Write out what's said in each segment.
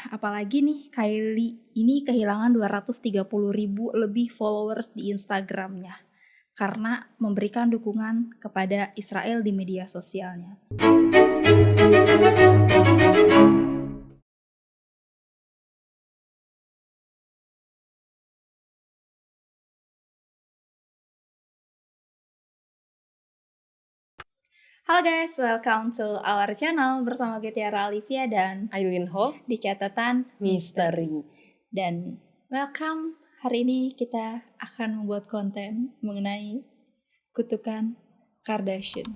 apalagi nih Kylie ini kehilangan 230.000 lebih followers di Instagramnya karena memberikan dukungan kepada Israel di media sosialnya. Halo guys, welcome to our channel bersama gue Tiara Olivia dan Aileen Ho di catatan Misteri. Dan welcome, hari ini kita akan membuat konten mengenai kutukan Kardashian.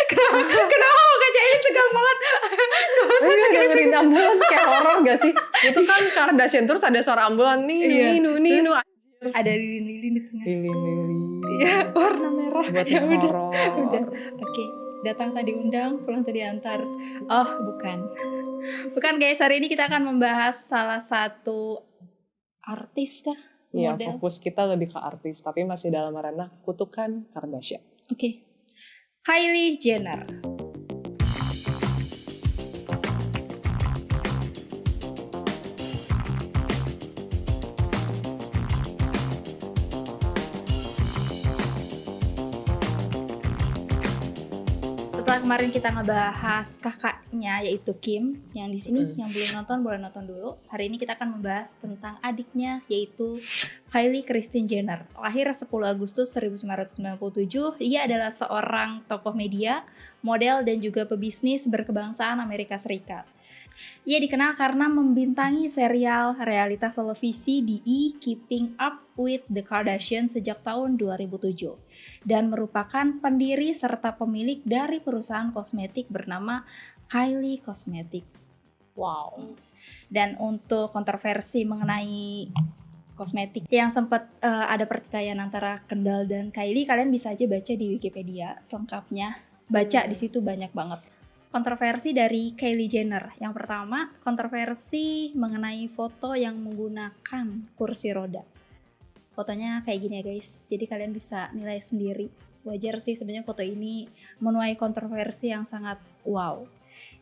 Kenapa kacanya tegang banget? Dengerin ambulans kayak horor gak sih? Itu kan Kardashian terus ada suara ambulans Ninu. Ada lilin-lilin di tengah. Lilin. Iya, warna merah. Buat Ya udah. horor. Oke, datang tadi undang, pulang tadi antar. Oh, bukan. Bukan guys, hari ini kita akan membahas salah satu artis kah? Iya, Model. fokus kita lebih ke artis, tapi masih dalam ranah kutukan Kardashian. Oke. Kylie Jenner. Setelah kemarin kita ngebahas kakaknya yaitu Kim, yang di sini yang belum nonton boleh nonton dulu. Hari ini kita akan membahas tentang adiknya yaitu Kylie Kristen Jenner. Lahir 10 Agustus 1997, ia adalah seorang tokoh media, model dan juga pebisnis berkebangsaan Amerika Serikat. Ia dikenal karena membintangi serial realitas televisi di Keeping Up with the Kardashians sejak tahun 2007 dan merupakan pendiri serta pemilik dari perusahaan kosmetik bernama Kylie Cosmetics. Wow. Dan untuk kontroversi mengenai kosmetik yang sempat ada pertikaian antara Kendall dan Kylie, kalian bisa aja baca di Wikipedia selengkapnya. Baca di situ banyak banget. Kontroversi dari Kylie Jenner. Yang pertama, kontroversi mengenai foto yang menggunakan kursi roda. Fotonya kayak gini ya guys, jadi kalian bisa nilai sendiri. Wajar sih sebenarnya foto ini menuai kontroversi yang sangat wow.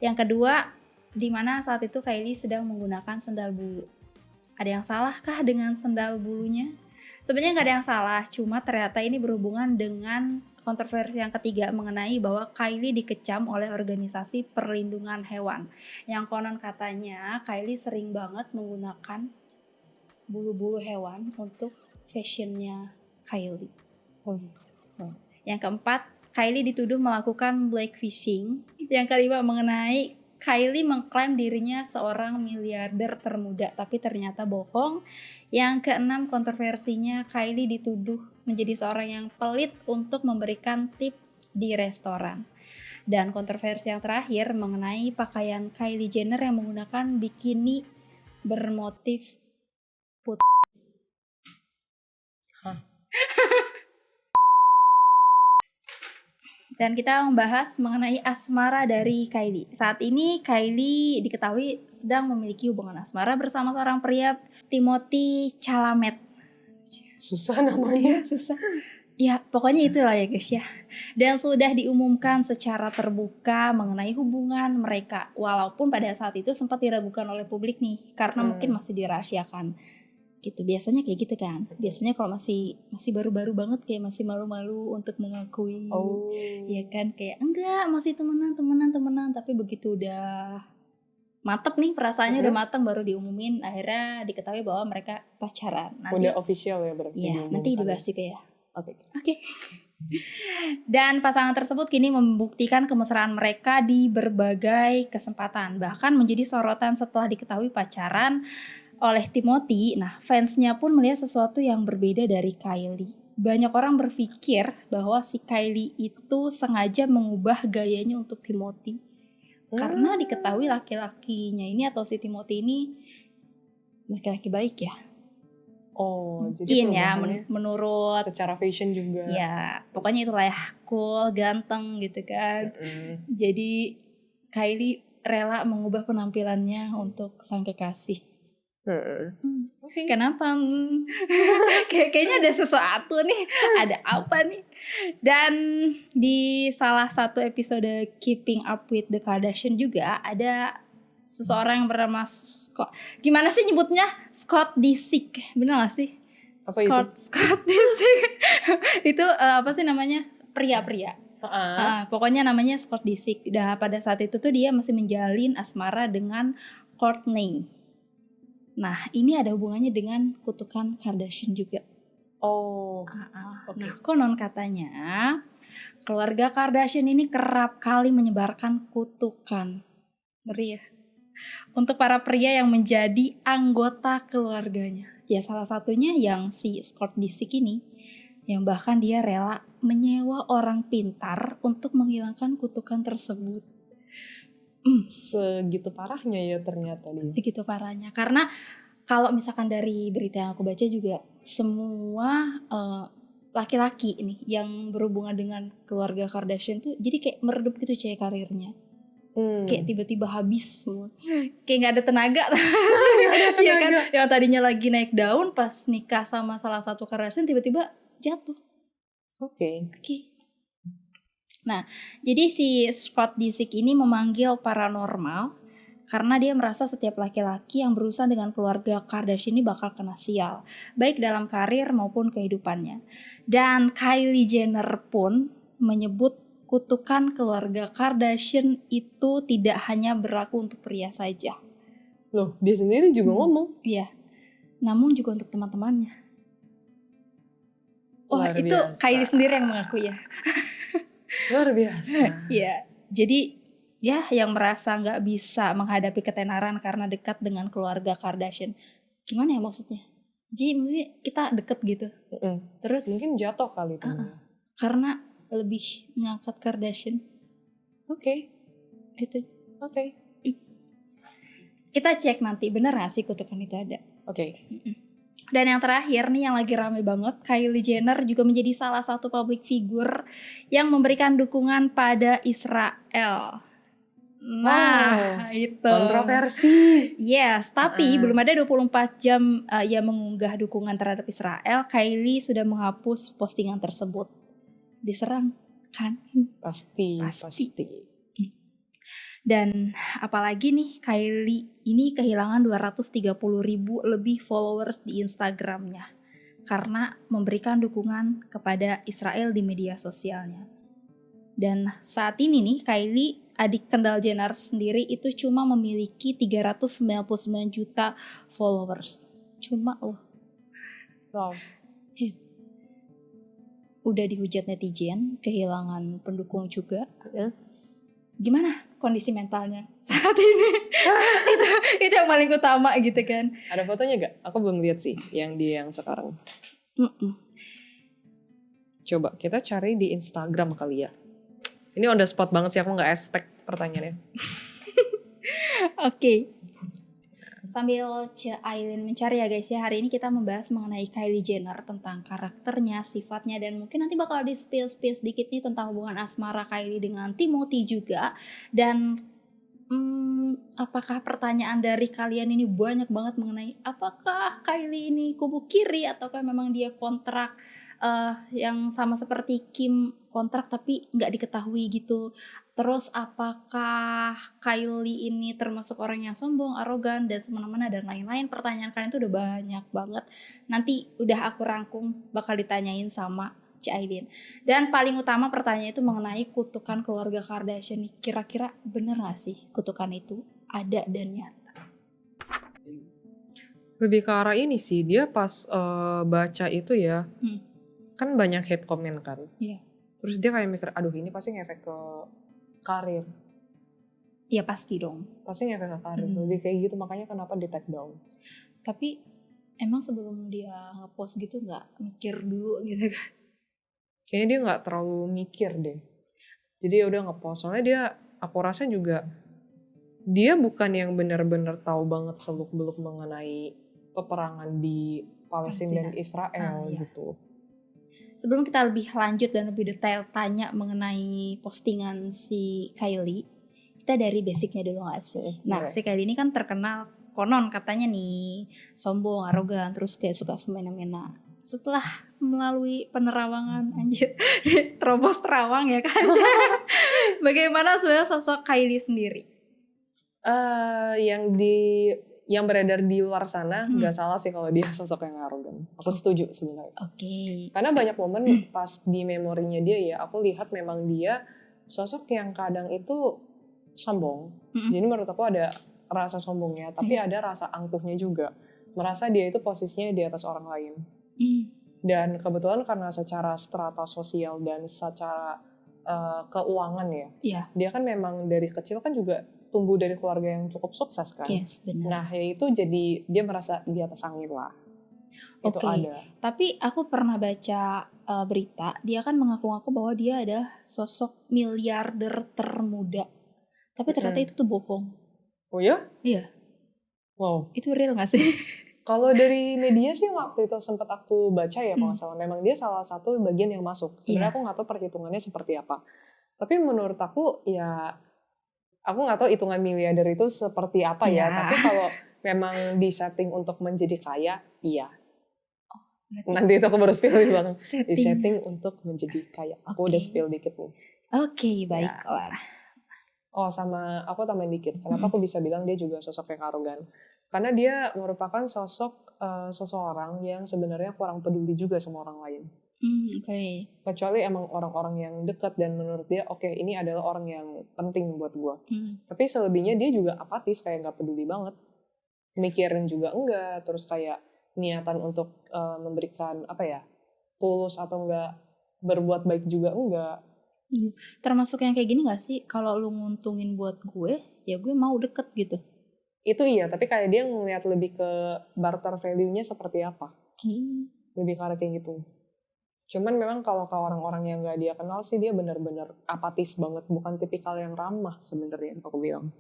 Yang kedua, di mana saat itu Kylie sedang menggunakan sendal bulu. Ada yang salahkah dengan sendal bulunya? Sebenarnya nggak ada yang salah, cuma ternyata ini berhubungan dengan kontroversi yang ketiga mengenai bahwa Kylie dikecam oleh organisasi perlindungan hewan. Yang konon katanya Kylie sering banget menggunakan bulu-bulu hewan untuk fashionnya Kylie. Yang keempat, Kylie dituduh melakukan blackfishing. Yang kelima mengenai Kylie mengklaim dirinya seorang miliarder termuda, tapi ternyata bohong. Yang keenam, kontroversinya Kylie dituduh menjadi seorang yang pelit untuk memberikan tip di restoran. Dan kontroversi yang terakhir mengenai pakaian Kylie Jenner yang menggunakan bikini bermotif putih. Dan kita membahas mengenai asmara dari Kylie. Saat ini Kylie diketahui sedang memiliki hubungan asmara bersama seorang pria, Timothée Chalamet. Susah namanya. Iya, susah. Ya, pokoknya itulah ya guys ya. Dan sudah diumumkan secara terbuka mengenai hubungan mereka. Walaupun pada saat itu sempat diragukan oleh publik nih, karena mungkin masih dirahasiakan. Gitu, biasanya kayak gitu kan. Biasanya kalau masih baru-baru banget kayak masih malu-malu untuk mengakui. Ya kan, kayak enggak, masih temenan, tapi begitu udah mantep nih perasaannya, udah mateng baru diumumin, akhirnya diketahui bahwa mereka pacaran. Nanti, udah official ya berarti. Iya, nanti dibahas juga ya. Oke. Dan pasangan tersebut kini membuktikan kemesraan mereka di berbagai kesempatan, bahkan menjadi sorotan setelah diketahui pacaran oleh Timothy. Nah, fansnya pun melihat sesuatu yang berbeda dari Kylie. Banyak orang berpikir bahwa si Kylie itu sengaja mengubah gayanya untuk Timothy. Karena diketahui laki-lakinya ini atau si Timothy ini laki-laki baik ya. Jadi ya menurut secara fashion juga. Ya, pokoknya itulah ya, cool, ganteng gitu kan. Jadi Kylie rela mengubah penampilannya untuk sang kekasih. Oke. Kenapa? Kayaknya ada sesuatu nih. Ada apa nih? Dan di salah satu episode Keeping Up with the Kardashian juga ada seseorang yang bernama Scott. Gimana sih nyebutnya? Scott Disick. Bener gak sih? Apa itu? Scott Disick. Itu apa sih namanya? Pria-pria. Pokoknya namanya Scott Disick. Dan pada saat itu tuh dia masih menjalin asmara dengan Kourtney. Nah, ini ada hubungannya dengan kutukan Kardashian juga. Oh. Okay. Nah, konon katanya keluarga Kardashian ini kerap kali menyebarkan kutukan. Ngeri ya. Untuk para pria yang menjadi anggota keluarganya. Ya salah satunya yang si Scott Disick ini. Yang bahkan dia rela menyewa orang pintar untuk menghilangkan kutukan tersebut. Segitu parahnya ya ternyata dia. Segitu parahnya. Karena kalau misalkan dari berita yang aku baca juga semua laki-laki nih yang berhubungan dengan keluarga Kardashian tuh jadi kayak meredup gitu cewek karirnya. Kayak tiba-tiba habis semua. Kayak gak ada tenaga. Iya kan? Yang tadinya lagi naik daun pas nikah sama salah satu Kardashian tiba-tiba jatuh. Oke. Nah, jadi si Scott Disick ini memanggil paranormal karena dia merasa setiap laki-laki yang berurusan dengan keluarga Kardashian ini bakal kena sial, baik dalam karir maupun kehidupannya. Dan Kylie Jenner pun menyebut kutukan keluarga Kardashian itu tidak hanya berlaku untuk pria saja. Loh, dia sendiri juga ngomong. Iya, namun juga untuk teman-temannya. Luar itu biasa. Kylie sendiri yang mengaku ya. Luar biasa. Iya, jadi ya yang merasa nggak bisa menghadapi ketenaran karena dekat dengan keluarga Kardashian. Gimana ya maksudnya? Jadi mungkin kita deket gitu. Terus mungkin jatuh kali itu. Karena lebih ngangkat Kardashian. Oke. Itu. Oke. Kita cek nanti bener gak sih kutukan itu ada. Oke. Dan yang terakhir nih yang lagi rame banget, Kylie Jenner juga menjadi salah satu public figure yang memberikan dukungan pada Israel. Nah, itu kontroversi. Yes, tapi belum ada 24 jam ia mengunggah dukungan terhadap Israel, Kylie sudah menghapus postingan tersebut. Diserang kan? Pasti. Dan apalagi nih Kylie ini kehilangan 230.000 lebih followers di Instagramnya karena memberikan dukungan kepada Israel di media sosialnya. Dan saat ini nih Kylie, adik Kendall Jenner sendiri itu cuma memiliki 399 juta followers. Cuma loh. Wow. Udah dihujat netizen, kehilangan pendukung juga. Gimana kondisi mentalnya saat ini? itu yang paling utama gitu kan. Ada fotonya gak? Aku belum lihat sih yang dia yang sekarang. Coba kita cari di Instagram kali ya. Ini on the spot banget sih, aku gak expect pertanyaannya. Oke. Sambil Aileen mencari ya guys ya, hari ini kita membahas mengenai Kylie Jenner, tentang karakternya, sifatnya, dan mungkin nanti bakal di spill sedikit nih tentang hubungan asmara Kylie dengan Timothy juga. Dan apakah pertanyaan dari kalian ini banyak banget mengenai apakah Kylie ini kubu kiri ataukah memang dia kontrak yang sama seperti Kim, kontrak tapi nggak diketahui gitu. Terus apakah Kylie ini termasuk orang yang sombong, arogan, dan semena-mena dan lain-lain. Pertanyaan kalian tuh udah banyak banget. Nanti udah aku rangkum bakal ditanyain sama Aileen. Dan paling utama pertanyaan itu mengenai kutukan keluarga Kardashian nih. Kira-kira bener gak sih kutukan itu ada dan nyata? Lebih ke arah ini sih, dia pas baca itu ya, kan banyak hate comment kan. Iya. Terus dia kayak mikir, aduh ini pasti ngefek ke karir. Iya pasti dong. Pasti ngefek ke karir. Lebih kayak gitu, makanya kenapa di take down. Tapi emang sebelum dia ngepost gitu gak mikir dulu gitu kan? Kayaknya dia gak terlalu mikir deh. Jadi ya udah ngepost. Soalnya dia, aku rasa juga dia bukan yang benar-benar tahu banget seluk-beluk mengenai peperangan di Palestina dan Israel gitu. Sebelum kita lebih lanjut dan lebih detail tanya mengenai postingan si Kylie, kita dari basicnya dulu gak sih? Nah, si Kylie ini kan terkenal konon katanya nih sombong, arogan, terus kayak suka semena-mena. Setelah melalui penerawangan, anjir, terobos terawang ya kan. Bagaimana sebenarnya sosok Kylie sendiri? Yang beredar di luar sana nggak salah sih kalau dia sosok yang arogan. Aku setuju sebenarnya. Oke. Karena banyak momen pas di memorinya dia ya, aku lihat memang dia sosok yang kadang itu sombong. Jadi menurut aku ada rasa sombongnya, tapi ada rasa angkuhnya juga. Merasa dia itu posisinya di atas orang lain. Dan kebetulan karena secara strata sosial dan secara keuangan ya, dia kan memang dari kecil kan juga tumbuh dari keluarga yang cukup sukses kan. Yes, benar. Nah ya itu jadi dia merasa di atas angin lah. Itu ada. Tapi aku pernah baca berita, dia kan mengaku-ngaku bahwa dia ada sosok miliarder termuda. Tapi ternyata itu tuh bohong. Oh ya? Iya. Wow. Itu real gak sih? Kalau dari media sih waktu itu sempat aku baca ya kalau nggak salah. Memang dia salah satu bagian yang masuk. Sebenarnya aku nggak tahu perhitungannya seperti apa. Tapi menurut aku ya, aku nggak tahu hitungan miliarder itu seperti apa ya. Tapi kalau memang disetting untuk menjadi kaya, iya. Nanti itu aku baru spill bang. Disetting untuk menjadi kaya. Aku udah spill dikit nih. Oke, baiklah. Oh sama aku tambahin dikit. Kenapa aku bisa bilang dia juga sosok yang arogan? Karena dia merupakan sosok seseorang yang sebenarnya kurang peduli juga sama orang lain. Kecuali emang orang-orang yang dekat dan menurut dia oke, ini adalah orang yang penting buat gue. Tapi selebihnya dia juga apatis, kayak nggak peduli banget. Mikirin juga enggak, terus kayak niatan untuk memberikan tulus atau enggak berbuat baik juga enggak. Termasuk yang kayak gini gak sih, kalau lu nguntungin buat gue, ya gue mau deket gitu. Itu iya, tapi kayak dia ngeliat lebih ke barter value-nya seperti apa. Lebih ke arah kayak gitu. Cuman memang kalau ke orang-orang yang gak dia kenal sih, dia benar-benar apatis banget. Bukan tipikal yang ramah sebenarnya, aku bilang.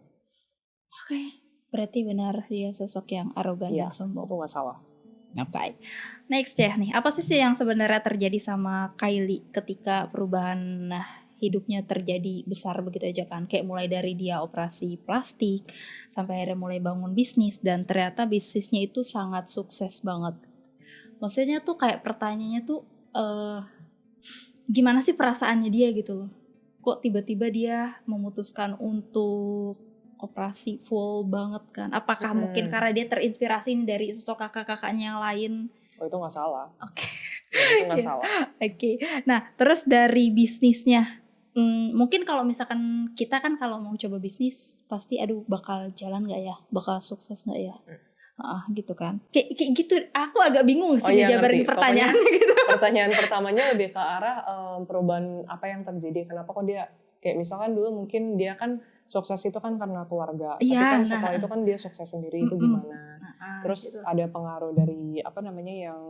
Oke, berarti benar dia sosok yang arogan dan sombong. Itu gak salah. Oke. Next ya nih, apa sih yang sebenarnya terjadi sama Kylie ketika perubahan hidupnya terjadi besar begitu aja kan? Kayak mulai dari dia operasi plastik sampai akhirnya mulai bangun bisnis dan ternyata bisnisnya itu sangat sukses banget. Maksudnya tuh kayak pertanyaannya tuh gimana sih perasaannya dia gitu loh? Kok tiba-tiba dia memutuskan untuk operasi full banget kan? Apakah mungkin karena dia terinspirasi dari sosok kakak-kakaknya yang lain? Oh itu gak salah. Oke. Itu gak salah. Oke. Nah terus dari bisnisnya, mungkin kalau misalkan kita kan kalau mau coba bisnis pasti aduh bakal jalan gak ya? Bakal sukses gak ya? Gitu kan. Kayak gitu, aku agak bingung sih ngejabarin pertanyaan gitu. Pertanyaan pertamanya lebih ke arah perubahan apa yang terjadi. Kenapa kok dia kayak misalkan dulu mungkin dia kan sukses itu kan karena keluarga. Tapi kan setelah itu kan dia sukses sendiri itu gimana. Terus gitu. Ada pengaruh dari yang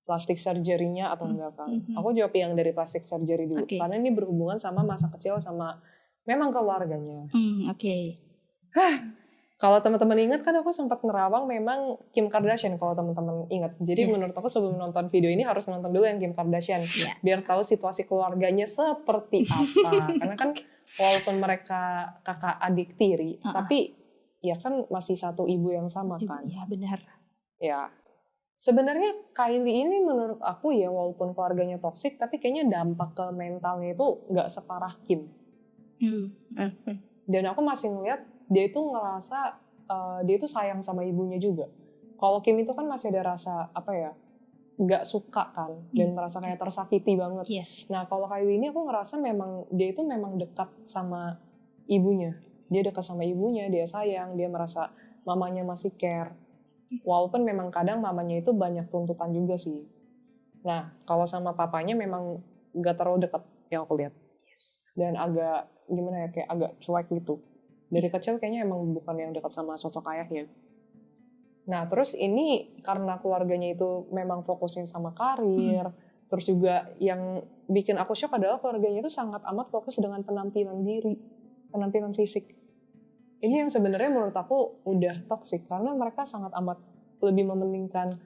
plastik surgery-nya atau enggak kan. Aku jawab yang dari plastik surgery dulu. Karena ini berhubungan sama masa kecil sama memang keluarganya. Kalau teman-teman ingat kan aku sempat nerawang memang Kim Kardashian kalau teman-teman ingat. Jadi menurut aku sebelum nonton video ini harus nonton dulu yang Kim Kardashian. Biar tahu situasi keluarganya seperti apa. Karena kan walaupun mereka kakak adik tiri, tapi ya kan masih satu ibu yang sama kan. Iya benar. Ya. Sebenarnya Kylie ini menurut aku ya walaupun keluarganya toksik, tapi kayaknya dampak ke mentalnya itu nggak separah Kim. Dan aku masih ngeliat dia itu ngerasa dia itu sayang sama ibunya juga. Kalau Kim itu kan masih ada rasa nggak suka kan dan merasa kayak tersakiti banget. Nah kalau Kylie ini aku ngerasa memang dia itu memang dekat sama ibunya. Dia dekat sama ibunya, dia sayang, dia merasa mamanya masih care. Walaupun memang kadang mamanya itu banyak tuntutan juga sih. Nah kalau sama papanya memang nggak terlalu dekat yang aku lihat. Dan agak gimana ya, kayak agak cuek gitu. Dari kecil kayaknya emang bukan yang dekat sama sosok ayahnya. Nah terus ini karena keluarganya itu memang fokusnya sama karir. Terus juga yang bikin aku shock adalah keluarganya itu sangat amat fokus dengan penampilan diri. Penampilan fisik. Ini yang sebenarnya menurut aku udah toksik. Karena mereka sangat amat lebih mementingkan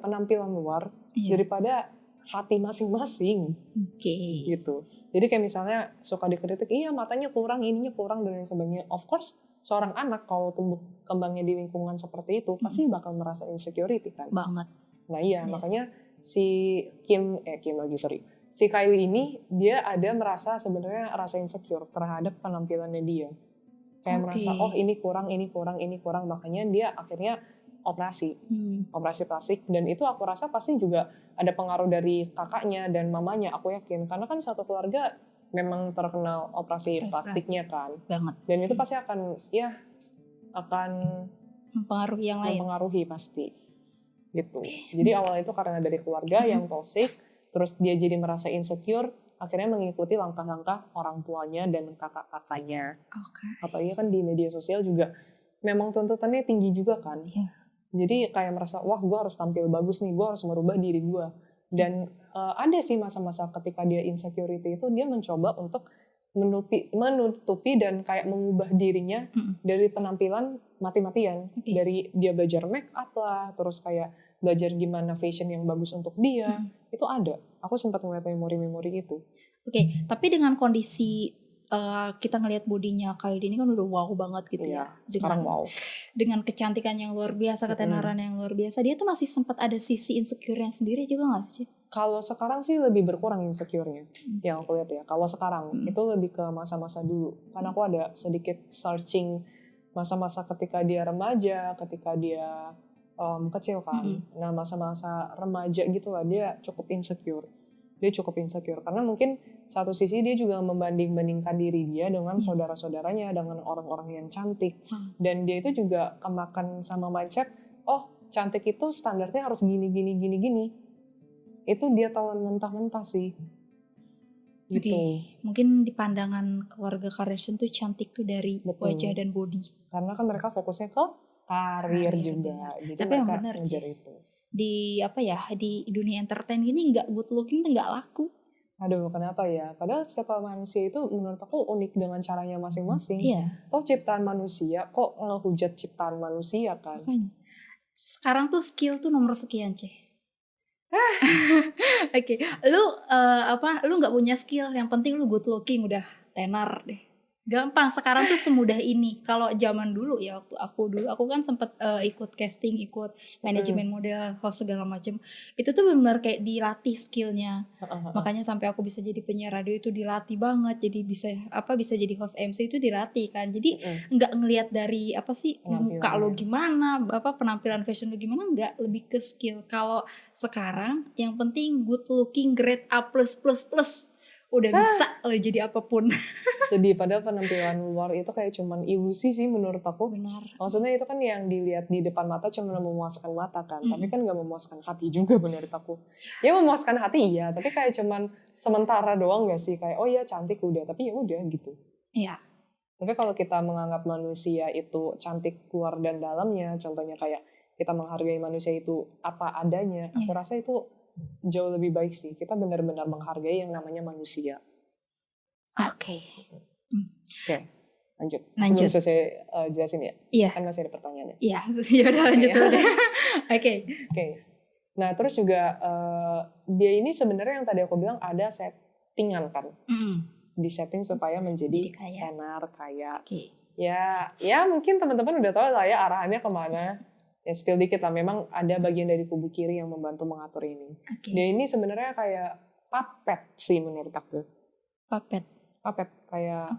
penampilan luar daripada hati masing-masing. Gitu. Jadi kayak misalnya suka dikritik, iya matanya kurang, ininya kurang, dan lain sebagainya. Of course, seorang anak kalau tumbuh kembangnya di lingkungan seperti itu pasti bakal merasa insecurity kan. Banget. Nah iya, makanya si si Kylie ini dia ada merasa sebenarnya rasa insecure terhadap penampilannya dia. Kayak merasa ini kurang, makanya dia akhirnya operasi plastik, dan itu aku rasa pasti juga ada pengaruh dari kakaknya dan mamanya, aku yakin, karena kan satu keluarga memang terkenal operasi plastiknya kan. Banget. Dan itu pasti akan mempengaruhi pasti gitu. Jadi awalnya itu karena dari keluarga yang toxic, terus dia jadi merasa insecure, akhirnya mengikuti langkah-langkah orang tuanya dan kakak-kakaknya. Apalagi kan di media sosial juga memang tuntutannya tinggi juga kan. Jadi kayak merasa, wah gue harus tampil bagus nih, gue harus merubah diri gue. Dan ada sih masa-masa ketika dia insecurity itu, dia mencoba untuk menutupi dan kayak mengubah dirinya dari penampilan mati-matian. Dari dia belajar make up lah, terus kayak belajar gimana fashion yang bagus untuk dia. Itu ada. Aku sempat ngeliat memori-memori itu. Tapi dengan kondisi kita ngelihat bodinya Kylie ini kan udah wow banget gitu ya. Sekarang wow. Dengan kecantikan yang luar biasa, ketenaran yang luar biasa, dia tuh masih sempat ada sisi insecure-nya sendiri juga gak sih? Kalau sekarang sih lebih berkurang insecure-nya. Yang aku lihat ya. Kalau sekarang itu lebih ke masa-masa dulu. Karena aku ada sedikit searching masa-masa ketika dia remaja, ketika dia kecil kan. Nah masa-masa remaja gitu lah dia cukup insecure. Karena mungkin satu sisi dia juga membanding-bandingkan diri dia dengan saudara-saudaranya, dengan orang-orang yang cantik. Dan dia itu juga kemakan sama mindset, cantik itu standarnya harus gini. Itu dia telan mentah-mentah sih. Gitu. Mungkin di pandangan keluarga Kardashian tuh cantik tuh dari wajah dan body. Karena kan mereka fokusnya ke karir juga. Jadi tapi mereka bener ngejar itu. Di dunia entertain gini nggak good looking tuh nggak laku. Aduh, kenapa ya? Padahal setiap manusia itu menurut aku unik dengan caranya masing-masing. Toh ciptaan manusia, kok ngehujat ciptaan manusia kan? Sekarang tuh skill tuh nomor sekian, lu nggak punya skill, yang penting lu good looking udah tenar deh. Gampang sekarang tuh semudah ini. Kalau zaman dulu ya, waktu aku kan sempet ikut casting, ikut manajemen model, host segala macam. Itu tuh benar kayak dilatih skillnya. Makanya sampai aku bisa jadi penyiar radio itu dilatih banget. Jadi bisa jadi host MC itu dilatih kan. Jadi nggak ngelihat dari muka lo gimana, penampilan fashion lo gimana, nggak, lebih ke skill. Kalau sekarang yang penting good looking, grade A+++. Udah bisa lo jadi apapun. Sedih, padahal penampilan luar itu kayak cuman ilusi sih menurut aku. Benar. Maksudnya itu kan yang dilihat di depan mata cuma memuaskan mata kan, tapi kan gak memuaskan hati juga menurut aku. Ya memuaskan hati iya, tapi kayak cuman sementara doang gak sih, kayak oh iya cantik udah, tapi ya udah gitu. Iya. Tapi kalau kita menganggap manusia itu cantik luar dan dalamnya, contohnya kayak kita menghargai manusia itu apa adanya, aku rasa itu jauh lebih baik sih. Kita benar-benar menghargai yang namanya manusia. Oke, lanjut. Lanjut. Belum selesai jelasin ya? Iya. Kan masih ada pertanyaannya. Iya, yaudah lanjut dulu deh. Oke. Nah terus juga dia ini sebenarnya yang tadi aku bilang ada settingan kan. Di setting supaya menjadi tenar, kaya. Ya mungkin teman-teman udah tahu lah ya arahannya kemana. Ya spill dikit lah, memang ada bagian dari kubu kiri yang membantu mengatur ini. Dia ini sebenarnya kayak puppet sih menurut aku. Puppet kayak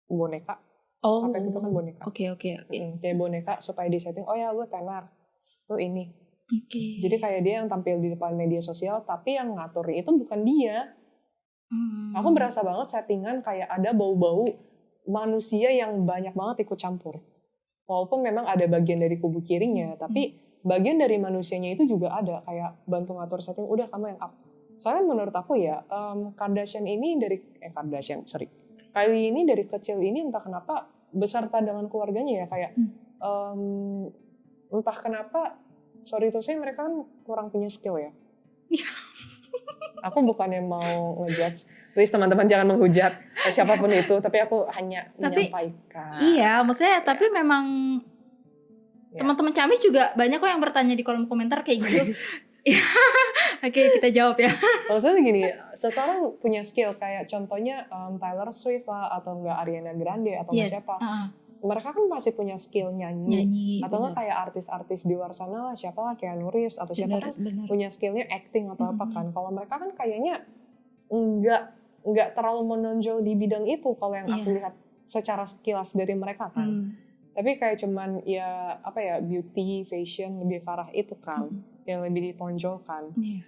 boneka. Puppet itu kan boneka. Oke. Kayak boneka supaya disetting, oh ya lu tenar, lu ini. Jadi kayak dia yang tampil di depan media sosial, tapi yang ngatur itu bukan dia. Aku berasa banget settingan kayak ada bau-bau manusia yang banyak banget ikut campur. Walaupun memang ada bagian dari kubu kirinya, tapi bagian dari manusianya itu juga ada kayak bantu ngatur setting. Udah kamu yang up. Soalnya menurut aku ya Kylie ini dari kecil ini entah kenapa beserta dengan keluarganya ya kayak entah kenapa mereka kan kurang punya skill ya. Aku bukannya mau ngejudge, please teman-teman jangan menghujat siapapun itu, tapi aku hanya menyampaikan. Iya, maksudnya tapi memang teman-teman Camis juga banyak kok yang bertanya di kolom komentar kayak gitu. Oke, kita jawab ya. Maksudnya gini, seseorang punya skill kayak contohnya Taylor Swift lah, atau enggak Ariana Grande atau enggak siapa. mereka kan masih punya skill nyanyi. Nyanyi, Atau nggak bener. kayak artis-artis di luar sana lah, siapa lah Keanu Reeves atau siapa kan Bener. punya skillnya acting atau apa Mm-mm. kan. Kalau mereka kan kayaknya nggak terlalu menonjol di bidang itu kalau yang aku Iya. lihat secara sekilas dari mereka kan. Tapi kayak cuman ya apa ya, beauty, fashion lebih ke arah itu kan, yang lebih ditonjolkan. Iya.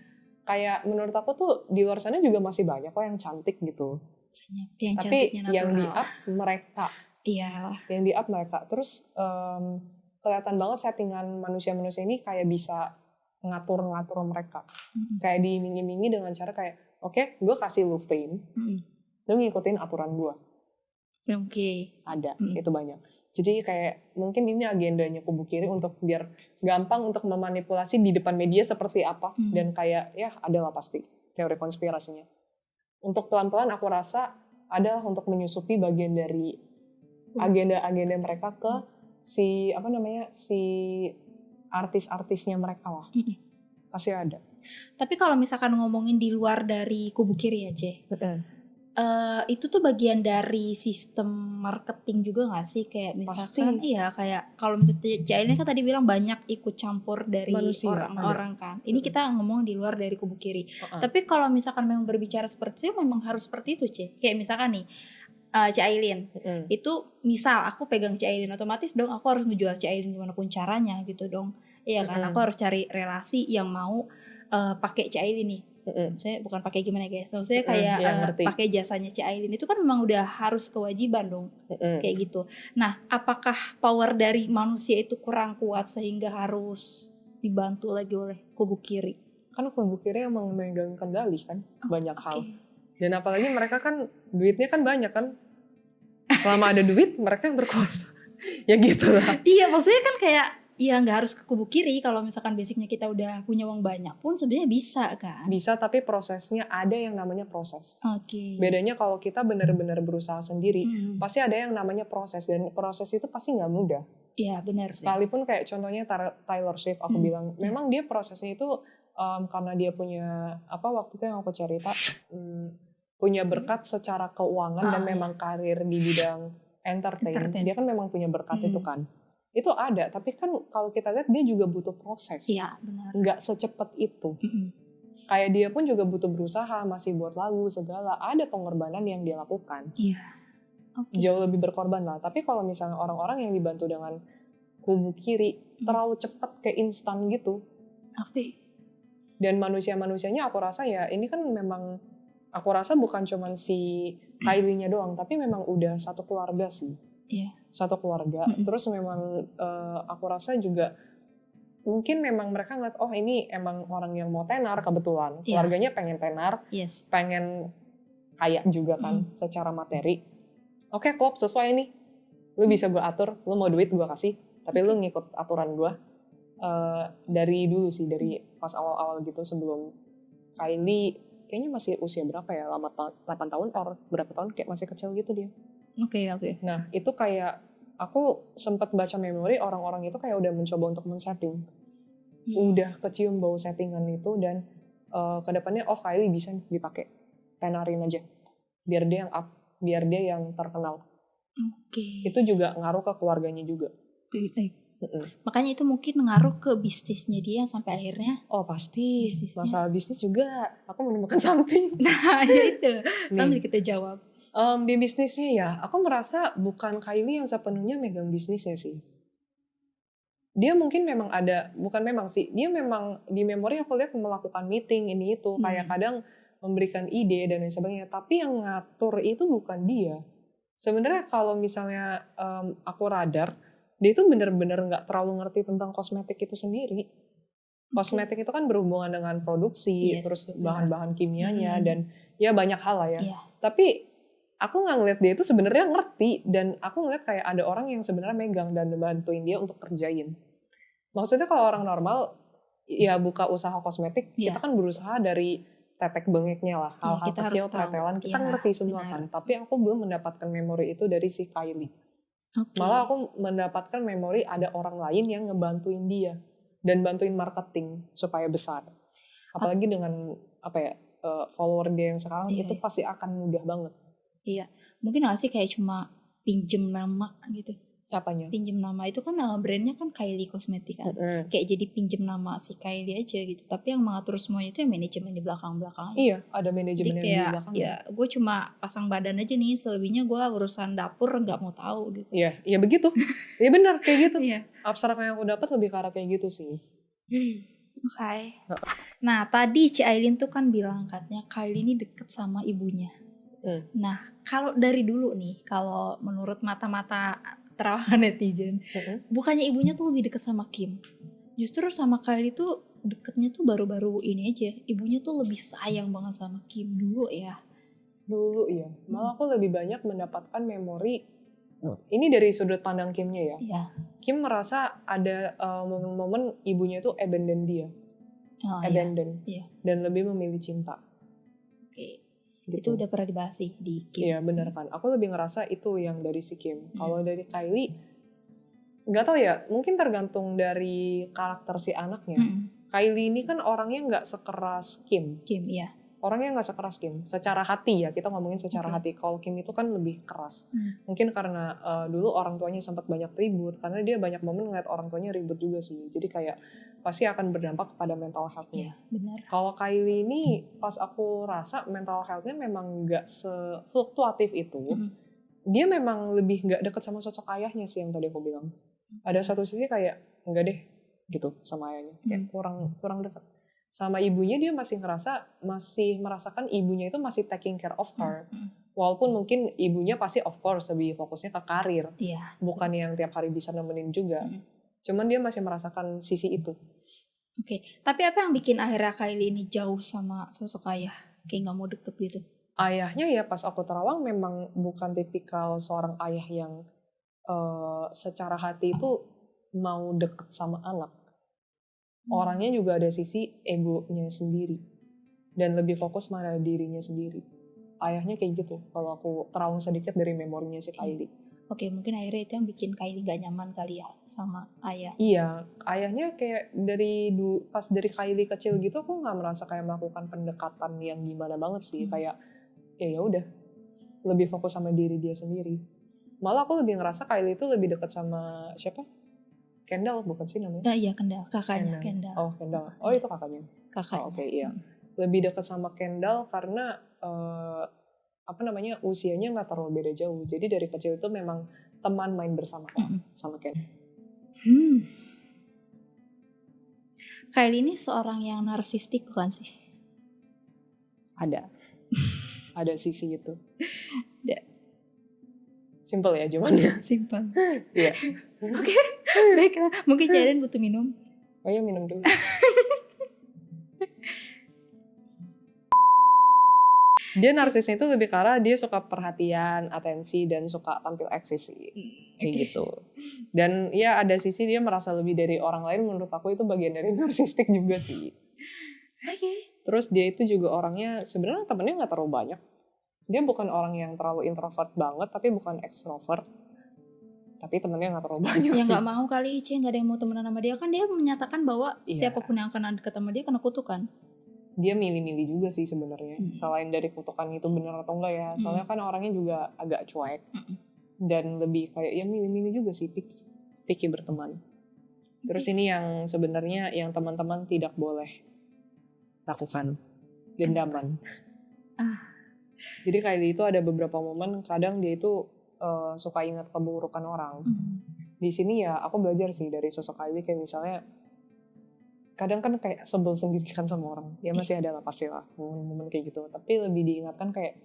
Kayak menurut aku tuh di luar sana juga masih banyak kok yang cantik gitu. Banyak yang Tapi cantiknya yang di natural. up mereka. Iya. Yang di up mereka. Terus kelihatan banget settingan manusia-manusia ini kayak bisa ngatur-ngatur mereka. Kayak diiming-imingi dengan cara kayak, oke, gue kasih lu fame, lu ngikutin aturan gue. Oke. Ada, itu banyak. Jadi kayak mungkin ini agendanya kubu kiri untuk biar gampang untuk memanipulasi di depan media seperti apa. Dan kayak ya adalah pasti teori konspirasinya. Untuk pelan-pelan aku rasa adalah untuk menyusupi bagian dari agenda-agenda mereka ke si artis-artisnya mereka lah. Pasti ada. Tapi kalau misalkan ngomongin di luar dari kubu kiri ya, C. Itu tuh bagian dari sistem marketing juga gak sih? Kayak misalkan iya kayak kalau misalnya Jailin kan tadi bilang banyak ikut campur dari manusia, orang-orang kan. Ini kita ngomong di luar dari kubu kiri. Tapi kalau misalkan memang berbicara seperti itu memang harus seperti itu, C. Kayak misalkan nih Cailin itu misal aku pegang Cailin, otomatis dong aku harus ngejual Cailin gimana pun caranya gitu dong. Iya kan, aku harus cari relasi yang mau pakai Cailin nih. Saya bukan pakai gimana guys, maksudnya kayak pakai jasanya Cailin itu kan memang udah harus kewajiban dong, kayak gitu. Nah, apakah power dari manusia itu kurang kuat sehingga harus dibantu lagi oleh kubu kiri? Kan kubu kiri emang memegang kendali kan banyak hal. Dan apalagi mereka kan duitnya kan banyak kan. Selama ada duit mereka yang berkuasa. Ya gitu lah. Iya, maksudnya kan kayak ya nggak harus ke kubu kiri. Kalau misalkan basicnya kita udah punya uang banyak pun sebenarnya bisa kan. Bisa, tapi prosesnya ada yang namanya proses. Oke. Bedanya kalau kita benar-benar berusaha sendiri, pasti ada yang namanya proses. Dan proses itu pasti nggak mudah. Iya benar sih. Sekalipun kayak contohnya Taylor Swift aku bilang, memang dia prosesnya itu karena dia punya waktu itu yang aku cerita, punya berkat secara keuangan dan memang karir di bidang entertain. Dia kan memang punya berkat itu kan. Itu ada, tapi kan kalau kita lihat dia juga butuh proses. Iya, benar. Nggak secepat itu. Kayak dia pun juga butuh berusaha, masih buat lagu segala. Ada pengorbanan yang dia lakukan. Iya. Jauh lebih berkorban lah. Tapi kalau misalnya orang-orang yang dibantu dengan kubu kiri terlalu cepat kayak instan gitu. Dan manusia-manusianya aku rasa ya ini kan memang aku rasa bukan cuma si Kylie-nya doang, tapi memang udah satu keluarga sih. Iya. Satu keluarga. Terus memang aku rasa juga mungkin memang mereka ngeliat oh ini emang orang yang mau tenar kebetulan. Keluarganya pengen tenar, pengen kaya juga kan secara materi. Oke, klop sesuai nih. Lu bisa gue atur, lu mau duit gue kasih, tapi lu ngikut aturan gue. Dari dulu sih, dari pas awal-awal gitu sebelum Kylie kayaknya masih usia berapa ya, 8 tahun or berapa tahun, kayak masih kecil gitu dia. Oke. Nah itu kayak aku sempat baca memori orang-orang itu kayak udah mencoba untuk men-setting, udah kecium bau settingan itu dan kedepannya Kylie bisa dipakai, tenarin aja, biar dia yang up, biar dia yang terkenal. Itu juga ngaruh ke keluarganya juga. Makanya itu mungkin ngaruh ke bisnisnya dia sampai akhirnya. Pasti masalah bisnis juga aku menemukan something. Nah ya itu sambil kita jawab. Di bisnisnya ya aku merasa bukan Kylie yang sepenuhnya megang bisnisnya sih. Dia mungkin memang ada, bukan memang sih, dia memang di memori aku lihat melakukan meeting ini itu, kayak kadang memberikan ide dan lain sebagainya, tapi yang ngatur itu bukan dia. Sebenarnya kalau misalnya aku radar, dia itu benar-benar nggak terlalu ngerti tentang kosmetik itu sendiri. Kosmetik itu kan berhubungan dengan produksi, terus bahan-bahan kimianya dan ya banyak hal lah ya. Tapi aku nggak ngeliat dia itu sebenarnya ngerti, dan aku ngeliat kayak ada orang yang sebenarnya megang dan bantuin dia untuk kerjain. Maksudnya kalau orang normal ya buka usaha kosmetik, kita kan berusaha dari tetek bengeknya lah, hal-hal kecil, pretelan, kita ngerti semua kan. Tapi aku belum mendapatkan memori itu dari si Kylie. Malah aku mendapatkan memori ada orang lain yang ngebantuin dia dan bantuin marketing supaya besar. Apalagi dengan follower dia yang sekarang itu pasti akan mudah banget. Iya, mungkin gak sih kayak cuma pinjem nama gitu? Apanya? Pinjem nama itu kan brandnya kan Kylie Cosmetics kan. Kayak jadi pinjem nama si Kylie aja gitu. Tapi yang mengatur semuanya itu yang manajemen di belakang-belakangnya. Iya, ada Jadi manajemen yang di kayak belakang. ya gue cuma pasang badan aja nih, selebihnya gue urusan dapur nggak mau tahu gitu. Iya, iya begitu. Iya benar kayak gitu. Iya. Abstrak yang aku dapat lebih ke arah kayak gitu sih. Oke. Nah tadi Ci Ailin tuh kan bilang katanya Kylie ini deket sama ibunya. Nah kalau dari dulu nih, kalau menurut mata-mata terawan netizen, bukannya ibunya tuh lebih deket sama Kim? Justru sama Kylie tuh deketnya tuh baru-baru ini aja. Ibunya tuh lebih sayang banget sama Kim dulu ya. Dulu ya, malah aku lebih banyak mendapatkan memori. Ini dari sudut pandang Kimnya ya. Iya. Kim merasa ada momen-momen ibunya tuh abandon dia. Abandon. Iya. Dan lebih memilih cinta. Oke. Gitu. Itu udah pernah dibahas sih di Kim. Iya benar kan. Aku lebih ngerasa itu yang dari si Kim. Kalau dari Kylie, nggak tahu ya. Mungkin tergantung dari karakter si anaknya. Kylie ini kan orangnya nggak sekeras Kim. Kim, iya. Orangnya nggak sekeras Kim. Secara hati ya, kita ngomongin secara hati. Kalau Kim itu kan lebih keras. Mungkin karena dulu orang tuanya sempat banyak ribut. Karena dia banyak momen ngeliat orang tuanya ribut juga sih. Jadi kayak pasti akan berdampak kepada mental health-nya. Iya, benar. Kalau Kylie ini pas aku rasa mental health-nya memang nggak sefluktuatif itu. Dia memang lebih nggak deket sama sosok ayahnya sih yang tadi aku bilang. Ada satu sisi kayak enggak deh gitu sama ayahnya. Kayak kurang deket. Sama ibunya dia masih merasakan ibunya itu masih taking care of her. Walaupun mungkin ibunya pasti of course lebih fokusnya ke karir. Iya. Bukan yang tiap hari bisa nemenin juga. Cuman dia masih merasakan sisi itu. Oke. Tapi apa yang bikin akhirnya Kylie ini jauh sama sosok ayah? Kayak gak mau deket gitu. Ayahnya ya pas aku terawang memang bukan tipikal seorang ayah yang secara hati itu mau deket sama anak. Orangnya juga ada sisi egonya sendiri. Dan lebih fokus pada dirinya sendiri. Ayahnya kayak gitu. Kalau aku terawang sedikit dari memorinya si Kylie. Oke, mungkin akhirnya itu yang bikin Kylie gak nyaman kali ya sama ayah. Iya, ayahnya kayak pas dari Kylie kecil gitu aku nggak merasa kayak melakukan pendekatan yang gimana banget sih. Kayak ya udah lebih fokus sama diri dia sendiri. Malah aku lebih ngerasa Kylie itu lebih dekat sama siapa? Kendall bukan sih namanya? Iya, Kendall, kakaknya Kendall. Oh, Kendall. Oh, itu kakaknya. Kakaknya. Oke, iya. Lebih dekat sama Kendall karena usianya nggak terlalu beda jauh. Jadi dari kecil itu memang teman main bersama sama Ken. Kylie ini seorang yang narsistik bukan sih? Ada. Ada sisi itu. Ada. Simpel ya jawabannya. Simpel. Iya. Oke, baiklah. Mungkin Jaren butuh minum. Oh ya, minum dulu. Dia narsisnya itu lebih ke arah dia suka perhatian, atensi, dan suka tampil eksis sih. Kayak gitu. Dan ya ada sisi dia merasa lebih dari orang lain, menurut aku itu bagian dari narsistik juga sih. Terus dia itu juga orangnya sebenarnya temennya nggak terlalu banyak. Dia bukan orang yang terlalu introvert banget, tapi bukan extrovert. Tapi temennya nggak terlalu banyak ya sih. Ya nggak mau kali Ice, nggak ada yang mau temenan sama dia. Kan dia menyatakan bahwa siapapun yang akan deket sama dia kena kutukan. Dia milih-milih juga sih sebenarnya. Selain dari kutukan itu benar atau enggak ya. Soalnya kan orangnya juga agak cuek. Dan lebih kayak ya milih-milih juga sih picky berteman. Terus ini yang sebenarnya yang teman-teman tidak boleh lakukan. Dendaman. Jadi Kylie itu ada beberapa momen kadang dia itu suka ingat keburukan orang. Di sini ya aku belajar sih dari sosok Kylie kayak misalnya kadang kan kayak sebel sendiri kan sama orang. Ya masih ada lah pastilah momen-momen kayak gitu. Tapi lebih diingatkan kayak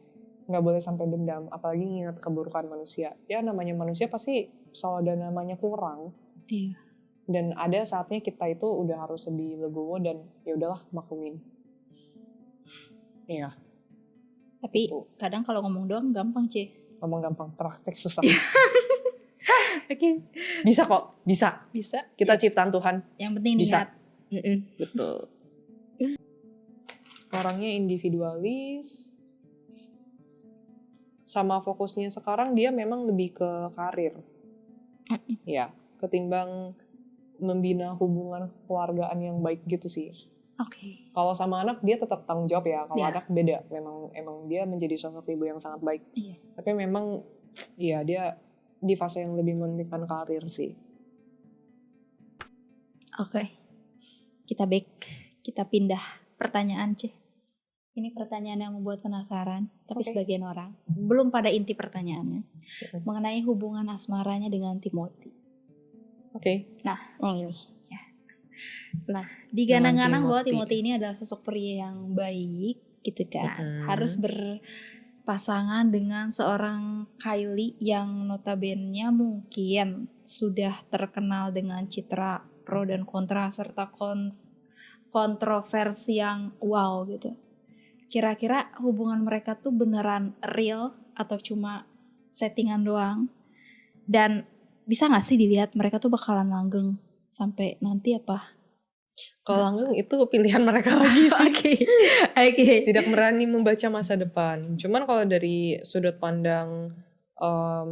nggak boleh sampai dendam. Apalagi ingat keburukan manusia. Ya namanya manusia pasti selalu ada namanya kurang. Iya. Dan ada saatnya kita itu udah harus lebih legowo dan ya udahlah maklumin. Iya. Tapi kadang kalau ngomong doang gampang Ci. Ngomong gampang, praktek susah. Oke. Bisa kok, bisa. Bisa. Kita ciptaan Tuhan. Yang penting bisa. Niat. Betul. Orangnya individualis. Sama fokusnya sekarang dia memang lebih ke karir. Ya, ketimbang membina hubungan keluargaan yang baik gitu sih. Oke. Kalau sama anak dia tetap tanggung jawab ya. Kalau anak beda. Emang dia menjadi sosok ibu yang sangat baik. Iya. Tapi memang ya dia di fase yang lebih mementingkan karir sih. Oke. Kita pindah pertanyaan, Ce. Ini pertanyaan yang membuat penasaran, tapi Oke. sebagian orang belum pada inti pertanyaannya. Mengenai hubungan asmaranya dengan Timothy. Oke. Nah, yang ini ya. Nah, digadang-gadang bahwa Timothy. Timothy ini adalah sosok pria yang baik gitu kan. Harus berpasangan dengan seorang Kylie yang notabene mungkin sudah terkenal dengan citra pro dan kontra serta kontroversi yang wow gitu. Kira-kira hubungan mereka tuh beneran real atau cuma settingan doang? Dan bisa gak sih dilihat mereka tuh bakalan langgeng sampai nanti apa? Kalau langgeng itu pilihan mereka lagi sih. Oke. Tidak berani membaca masa depan. Cuman kalau dari sudut pandang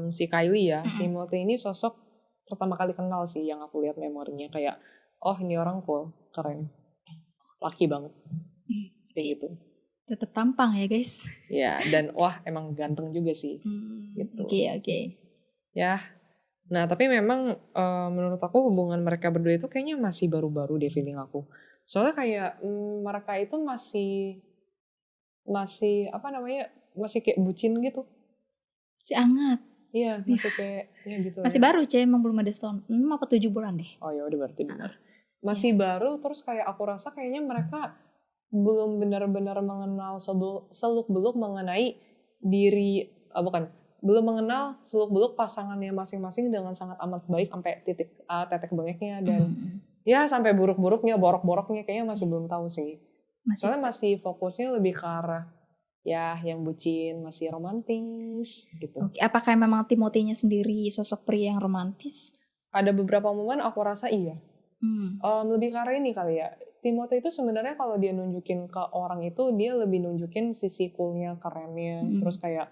si Kylie ya, Timothy ini sosok pertama kali kenal sih yang aku lihat memorinya. Kayak, oh ini orang cool, keren, laki banget. Kayak gitu. Tetap tampang ya guys. Ya, dan wah emang ganteng juga sih. Gitu. Oke. Ya, nah tapi memang menurut aku hubungan mereka berdua itu kayaknya masih baru-baru deh feeling aku. Soalnya kayak mereka itu masih apa namanya, masih kayak bucin gitu. Masih hangat. Iya, masih kayak ya gitu. Masih baru, Ce, emang belum ada setahun. 6 apa 7 bulan deh. Oh ya udah berarti benar. Masih baru, terus kayak aku rasa kayaknya mereka belum benar-benar mengenal seluk-beluk mengenai diri, belum mengenal seluk-beluk pasangannya masing-masing dengan sangat amat baik sampai tetek bengeknya dan ya sampai buruk-buruknya, borok-boroknya kayaknya masih belum tahu sih. Soalnya masih fokusnya lebih ke arah ya yang bucin, masih romantis gitu. Oke, apakah memang Timothy-nya sendiri sosok pria yang romantis? Ada beberapa momen aku rasa iya. Lebih ke arah ini kali ya. Timothy itu sebenarnya kalau dia nunjukin ke orang itu dia lebih nunjukin sisi coolnya, kerennya, terus kayak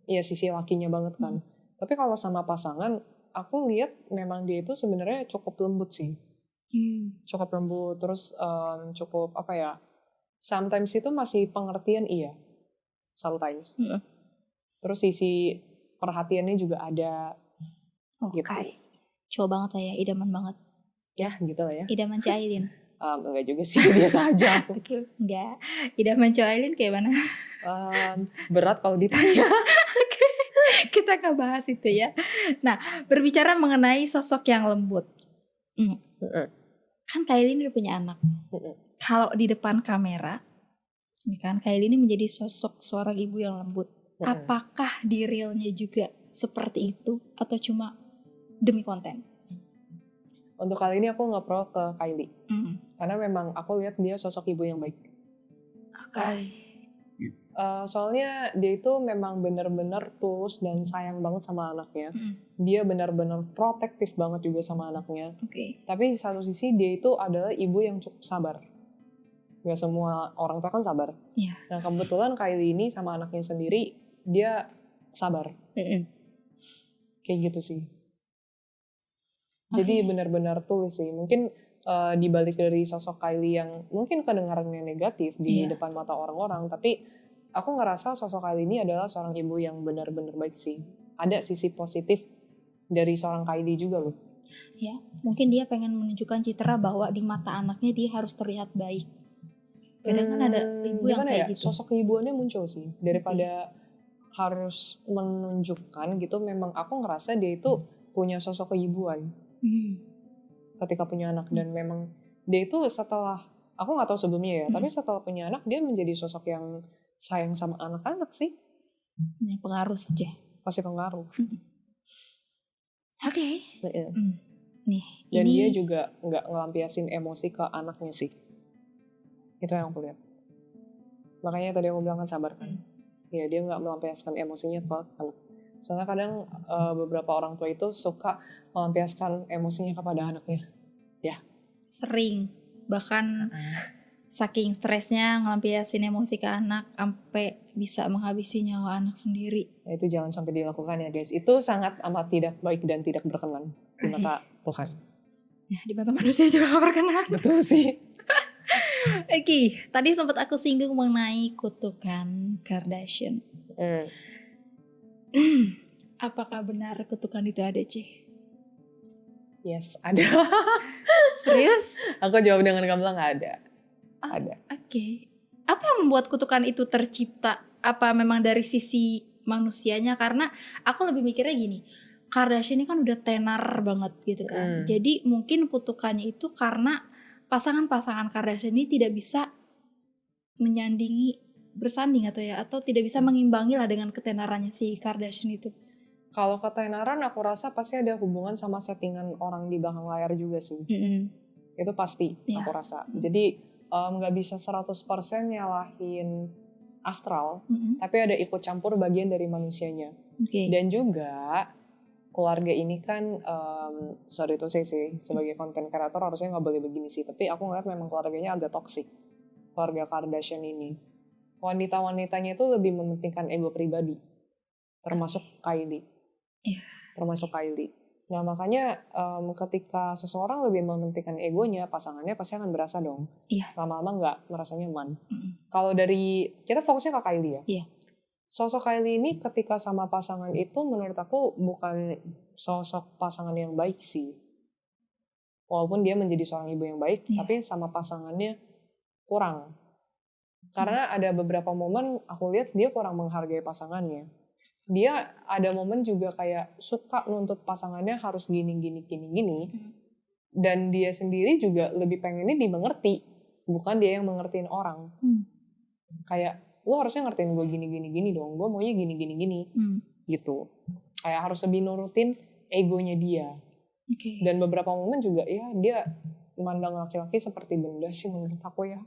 ya sisi lakinya banget kan. Tapi kalau sama pasangan, aku lihat memang dia itu sebenarnya cukup lembut sih. Cukup lembut, terus cukup apa ya? Sometimes itu masih pengertian iya, sometimes. Terus sisi perhatiannya juga ada. Gitu. Coba banget lah ya, idaman banget. Ya gitu lah ya. Idaman Cailin. Enggak juga sih, biasa aja. Oke, enggak. Idaman Cailin kayak mana? Berat kalau ditanya. Oke, kita akan bahas itu ya. Nah, berbicara mengenai sosok yang lembut. Kan Kylie ini udah punya anak. Kalau di depan kamera, kan Kylie ini menjadi sosok seorang ibu yang lembut. Apakah di realnya juga seperti itu atau cuma demi konten? Untuk kali ini aku nggak pro ke Kylie. Karena memang aku lihat dia sosok ibu yang baik. Soalnya dia itu memang benar-benar tulus dan sayang banget sama anaknya. Dia benar-benar protektif banget juga sama anaknya. Tapi di satu sisi dia itu adalah ibu yang cukup sabar. Gak semua orang tua kan sabar. Nah kebetulan Kylie ini sama anaknya sendiri dia sabar. Kayak gitu sih. Jadi benar-benar tulus sih. Mungkin dibalik dari sosok Kylie yang mungkin kedengarannya negatif di depan mata orang-orang, tapi aku ngerasa sosok Kylie ini adalah seorang ibu yang benar-benar baik sih. Ada sisi positif dari seorang Kylie juga loh. Ya, mungkin dia pengen menunjukkan citra bahwa di mata anaknya dia harus terlihat baik. Kadang kan ada ibu yang kayak gitu. Sosok keibuannya muncul sih. Daripada harus menunjukkan gitu, memang aku ngerasa dia itu punya sosok keibuan. Ketika punya anak, dan memang dia itu setelah, aku nggak tahu sebelumnya ya, tapi setelah punya anak dia menjadi sosok yang sayang sama anak-anak sih. Ini pengaruh saja. Pasti pengaruh. Nih, dan dia juga nggak ngelampiasin emosi ke anaknya sih. Itu yang aku lihat. Makanya tadi aku bilang kan sabar kan. Ya dia nggak melampiaskan emosinya ke anak. Soalnya kadang beberapa orang tua itu suka melampiaskan emosinya kepada anaknya. Ya. Sering. Bahkan saking stresnya ngelampiasin emosi ke anak sampai bisa menghabisi nyawa anak sendiri. Nah, itu jangan sampai dilakukan ya guys. Itu sangat amat tidak baik dan tidak berkenan di mata Tuhan. Ya, di mata manusia juga gak berkenan. Betul sih. Oke, tadi sempat aku singgung mengenai kutukan Kardashian. Apakah benar kutukan itu ada, Ci? Yes, ada. Serius? Aku jawab dengan gamblang ada. Ah, Ada. Oke. Apa yang membuat kutukan itu tercipta? Apa memang dari sisi manusianya? Karena aku lebih mikirnya gini, Kardashian ini kan udah tenar banget gitu kan. Jadi mungkin kutukannya itu karena pasangan-pasangan Kardashian ini tidak bisa bersanding atau tidak bisa mengimbangi lah dengan ketenarannya si Kardashian itu. Kalau ketenaran aku rasa pasti ada hubungan sama settingan orang di belakang layar juga sih. Itu pasti aku rasa. Jadi nggak bisa 100% nyalahin astral, tapi ada ikut campur bagian dari manusianya. Dan juga keluarga ini kan, sorry to say sih, sebagai content creator harusnya nggak boleh begini sih, tapi aku ngeliat memang keluarganya agak toksik. Keluarga Kardashian ini. Wanita-wanitanya itu lebih mementingkan ego pribadi. Termasuk Kylie. Termasuk Kylie. Nah makanya ketika seseorang lebih mementingkan egonya, pasangannya pasti akan berasa dong. Lama-lama nggak merasa nyaman. Kalau dari, kita fokusnya ke Kylie ya. Sosok Kylie ini ketika sama pasangan itu menurut aku bukan sosok pasangan yang baik sih. Walaupun dia menjadi seorang ibu yang baik, tapi sama pasangannya kurang. Karena ada beberapa momen aku lihat dia kurang menghargai pasangannya. Dia ada momen juga kayak suka nuntut pasangannya harus gini. Dan dia sendiri juga lebih pengennya dimengerti. Bukan dia yang mengertiin orang. Kayak, lo harusnya ngertiin gue gini dong. Gue maunya gini. Gitu. Kayak harus lebih nurutin egonya dia. Dan beberapa momen juga ya dia memandang laki-laki seperti benda sih menurut aku ya.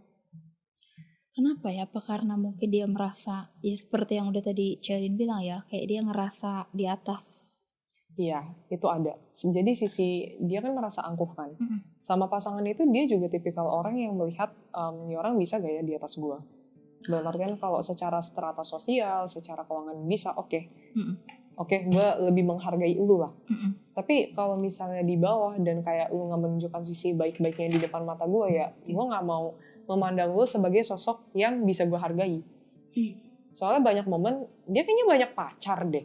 Kenapa ya? Apa karena mungkin dia merasa, ya seperti yang udah tadi Celine bilang ya, kayak dia ngerasa di atas. Iya, itu ada. Jadi sisi dia kan merasa angkuh kan. Sama pasangan itu dia juga tipikal orang yang melihat, ini orang bisa gak ya di atas gua. Dalam artian kalau secara strata sosial, secara keuangan bisa, oke, gue lebih menghargai lu lah. Tapi kalau misalnya di bawah dan kayak lu nggak menunjukkan sisi baik-baiknya di depan mata gue ya, gue nggak mau memandang lu sebagai sosok yang bisa gue hargai. Soalnya banyak momen dia kayaknya banyak pacar deh.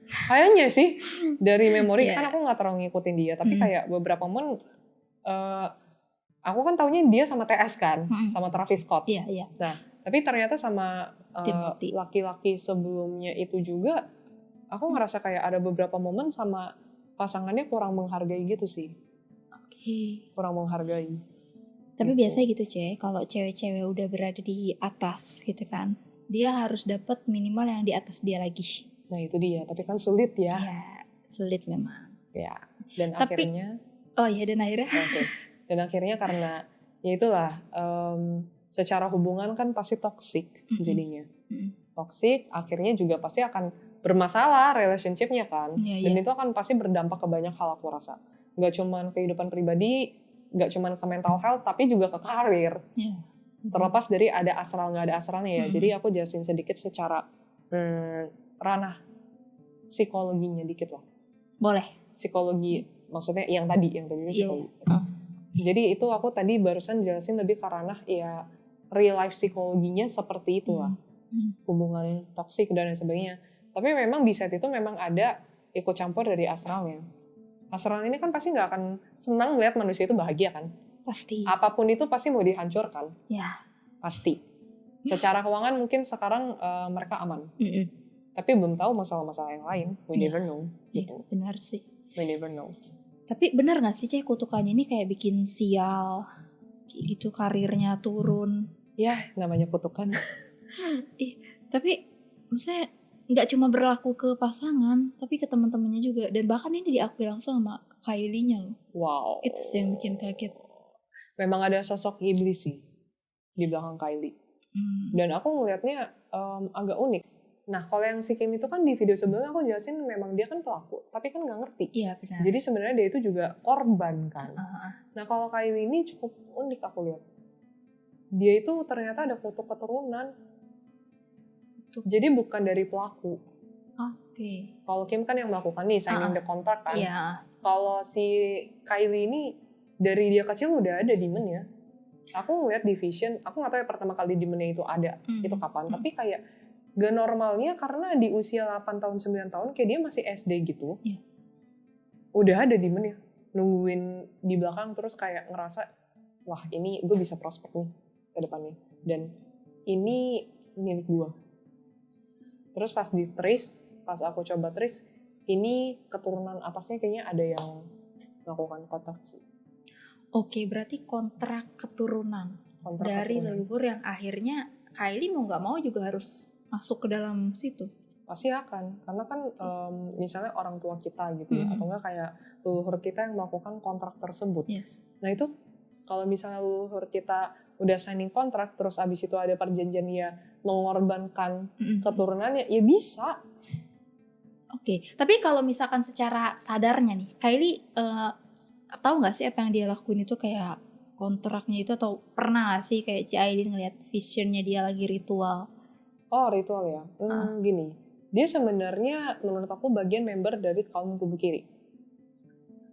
Kayaknya sih dari memori kan aku nggak terlalu ngikutin dia, tapi kayak beberapa momen aku kan taunya dia sama TS kan, sama Travis Scott. Nah, tapi ternyata sama laki-laki sebelumnya itu juga aku ngerasa kayak ada beberapa momen sama pasangannya kurang menghargai gitu sih. Kurang menghargai. Tapi biasanya gitu kalau cewek-cewek udah berada di atas gitu kan, dia harus dapat minimal yang di atas dia lagi. Nah itu dia, tapi kan sulit ya. Iya, sulit memang. Ya, dan akhirnya. Dan akhirnya. Dan akhirnya karena ya itulah, secara hubungan kan pasti toksik jadinya. Toksik, akhirnya juga pasti akan bermasalah relationship-nya kan. Dan itu akan pasti berdampak ke banyak hal aku rasa. Gak cuman kehidupan pribadi, gak cuman ke mental health, tapi juga ke karir. Terlepas dari ada astral gak ada astralnya ya. Jadi aku jelasin sedikit secara ranah psikologinya dikit lah. Boleh. Psikologi, maksudnya yang tadi itu psikologi. Jadi itu aku tadi barusan jelasin lebih ke ranah ya real life psikologinya seperti itulah. Hubungan toksik dan sebagainya. Tapi memang di saat itu memang ada ikut campur dari astralnya. Astral ini kan pasti gak akan senang melihat manusia itu bahagia kan? Pasti. Apapun itu pasti mau dihancurkan. Ya. Pasti. Secara keuangan mungkin sekarang mereka aman. Tapi belum tahu masalah-masalah yang lain. We never know. Gitu. Benar sih. We never know. Tapi benar gak sih kutukannya ini kayak bikin sial? Kayak gitu karirnya turun. Ya namanya kutukan. Tapi maksudnya nggak cuma berlaku ke pasangan, tapi ke teman-temannya juga. Dan bahkan ini diakui langsung sama Kylie-nya loh. Wow. Itu sih yang bikin kaget. Memang ada sosok iblis sih di belakang Kylie. Dan aku ngelihatnya agak unik. Nah kalau yang si Kim itu kan di video sebelumnya aku jelasin memang dia kan pelaku, tapi kan nggak ngerti. Iya benar. Jadi sebenarnya dia itu juga korban kan. Nah kalau Kylie ini cukup unik aku lihat. Dia itu ternyata ada kutuk keturunan. Jadi bukan dari pelaku. Kalau Kim kan yang melakukan nih signing the contract kan. Kalau si Kylie ini dari dia kecil udah ada demonnya. Aku ngeliat di Vision, aku nggak tahu ya pertama kali demonnya itu ada itu kapan. Tapi kayak gak normalnya karena di usia 8 tahun 9 tahun kayak dia masih SD gitu. Iya. Udah ada demon ya, nungguin di belakang terus kayak ngerasa wah ini gue bisa prospek nih ke depannya dan ini milik gue. Terus pas di trace, pas aku coba trace, ini keturunan atasnya kayaknya ada yang melakukan kontak sih. Oke, berarti kontrak keturunan Kontrak dari keturunan. leluhur yang akhirnya Kylie mau nggak mau juga harus masuk ke dalam situ. Pasti akan, karena kan misalnya orang tua kita gitu ya, atau enggak kayak leluhur kita yang melakukan kontrak tersebut. Yes. Nah itu kalau misalnya leluhur kita udah signing kontrak, terus abis itu ada perjanjian dia mengorbankan keturunannya, ya bisa. Oke, tapi kalau misalkan secara sadarnya nih, Kylie tahu nggak sih apa yang dia lakuin itu kayak kontraknya itu, atau pernah nggak sih kayak Ci Aidin ngeliat visionnya dia lagi ritual? Oh ritual ya, gini, dia sebenarnya menurut aku bagian member dari kaum kubu kiri.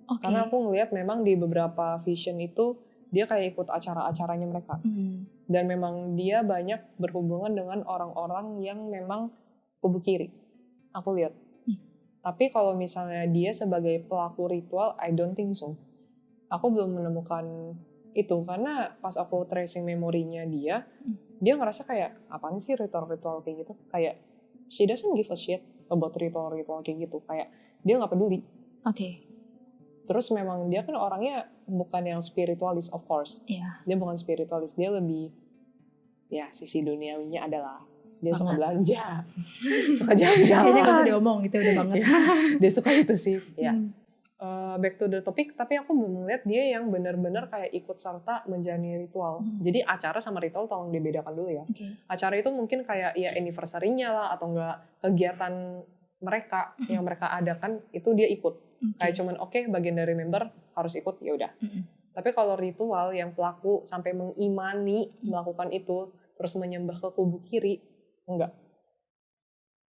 Oke. Karena aku ngeliat memang di beberapa vision itu dia kayak ikut acara-acaranya mereka. Dan memang dia banyak berhubungan dengan orang-orang yang memang kubu kiri. Aku lihat. Tapi kalau misalnya dia sebagai pelaku ritual, I don't think so. Aku belum menemukan itu karena pas aku tracing memorinya dia ngerasa kayak apaan sih ritual-ritual kayak gitu. Kayak she doesn't give a shit about ritual-ritual kayak gitu. Kayak dia nggak peduli. Oke. Terus memang dia kan orangnya bukan yang spiritualis, of course. Iya. Dia bukan spiritualis, dia lebih ya sisi duniawinya adalah dia Banget. suka belanja, suka jalan-jalan. Kayaknya gak usah diomong gitu, udah banget. Dia suka itu sih. Ya. Back to the topic, tapi aku belum melihat dia yang benar-benar kayak ikut serta menjalani ritual. Jadi acara sama ritual tolong dibedakan dulu ya. Okay. Acara itu mungkin kayak ya anniversary-nya lah atau enggak kegiatan mereka yang mereka adakan itu dia ikut. Kayak cuman oke, bagian dari member harus ikut, ya udah. Tapi kalau ritual yang pelaku sampai mengimani melakukan itu terus menyembah ke kubu kiri, enggak.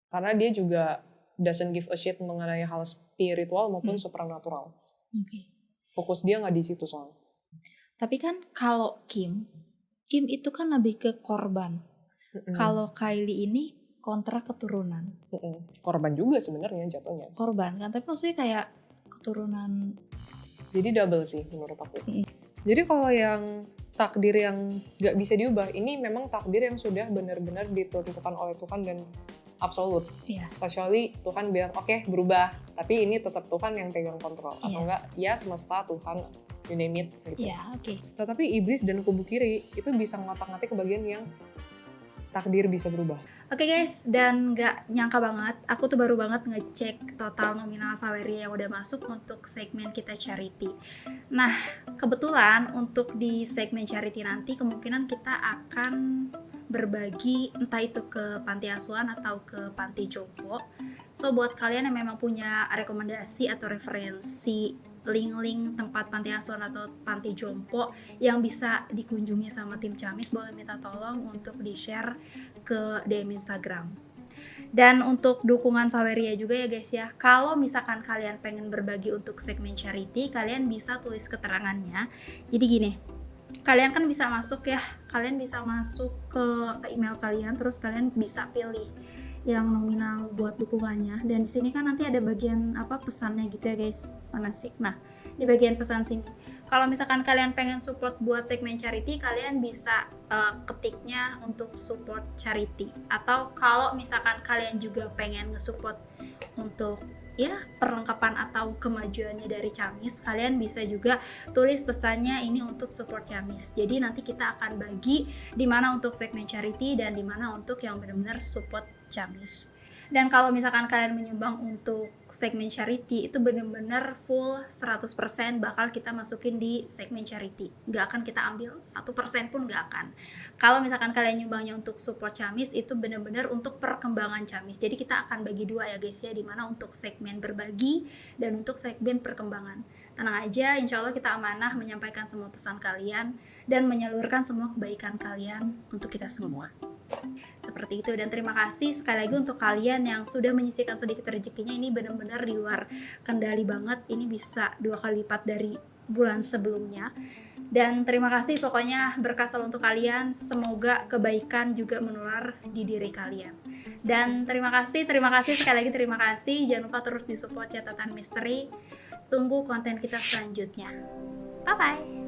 Karena dia juga doesn't give a shit mengenai hal spiritual maupun supernatural. Okay. Fokus dia nggak di situ soalnya. Tapi kan kalau Kim itu kan lebih ke korban. Kalau Kylie ini kontrak keturunan. Korban juga sebenarnya jatuhnya. Korban kan, tapi maksudnya kayak keturunan. Jadi double sih menurut aku. Jadi kalau yang takdir yang nggak bisa diubah, ini memang takdir yang sudah benar-benar ditentukan oleh Tuhan dan absolut. Iya. Kecuali Tuhan bilang oke, berubah, tapi ini tetap Tuhan yang pegang kontrol. Atau enggak, ya semesta Tuhan, you name it gitu. Iya, oke. Tetapi iblis dan kubu kiri itu bisa ngotak-ngatik ke bagian yang takdir bisa berubah. Oke guys, dan gak nyangka banget, aku tuh baru banget ngecek total nominal Saweria yang udah masuk untuk segmen kita charity. Nah, kebetulan untuk di segmen charity nanti kemungkinan kita akan berbagi entah itu ke panti asuhan atau ke panti jompo. So buat kalian yang memang punya rekomendasi atau referensi link-link tempat panti asuhan atau panti jompo yang bisa dikunjungi sama tim Camis, boleh minta tolong untuk di-share ke DM Instagram. Dan untuk dukungan Saweria juga ya guys ya, kalau misalkan kalian pengen berbagi untuk segmen charity, kalian bisa tulis keterangannya. Jadi gini, kalian kan bisa masuk ya, kalian bisa masuk ke email kalian, terus kalian bisa pilih yang nominal buat dukungannya, dan di sini kan nanti ada bagian pesannya gitu ya guys. Mana sih? Nah, di bagian pesan sini, kalau misalkan kalian pengen support buat segmen charity, kalian bisa ketiknya untuk support charity, atau kalau misalkan kalian juga pengen nge-support untuk ya perlengkapan atau kemajuannya dari Camis, kalian bisa juga tulis pesannya ini untuk support Camis. Jadi nanti kita akan bagi di mana untuk segmen charity dan di mana untuk yang benar-benar support Camis. Dan kalau misalkan kalian menyumbang untuk segmen charity, itu benar-benar full 100% bakal kita masukin di segmen charity. Nggak akan kita ambil 1% pun nggak akan. Kalau misalkan kalian nyumbangnya untuk support Camis, itu benar-benar untuk perkembangan Camis. Jadi kita akan bagi dua ya guys ya, dimana untuk segmen berbagi dan untuk segmen perkembangan. Tenang aja, insya Allah kita amanah menyampaikan semua pesan kalian dan menyalurkan semua kebaikan kalian untuk kita semua. Seperti itu, dan terima kasih sekali lagi untuk kalian yang sudah menyisihkan sedikit rezekinya. Ini benar-benar di luar kendali banget, ini bisa 2 kali lipat dari bulan sebelumnya. Dan terima kasih, pokoknya berkah selalu untuk kalian. Semoga kebaikan juga menular di diri kalian. Dan terima kasih sekali lagi, terima kasih. Jangan lupa terus disupport Catatan Misteri. Tunggu konten kita selanjutnya. Bye bye.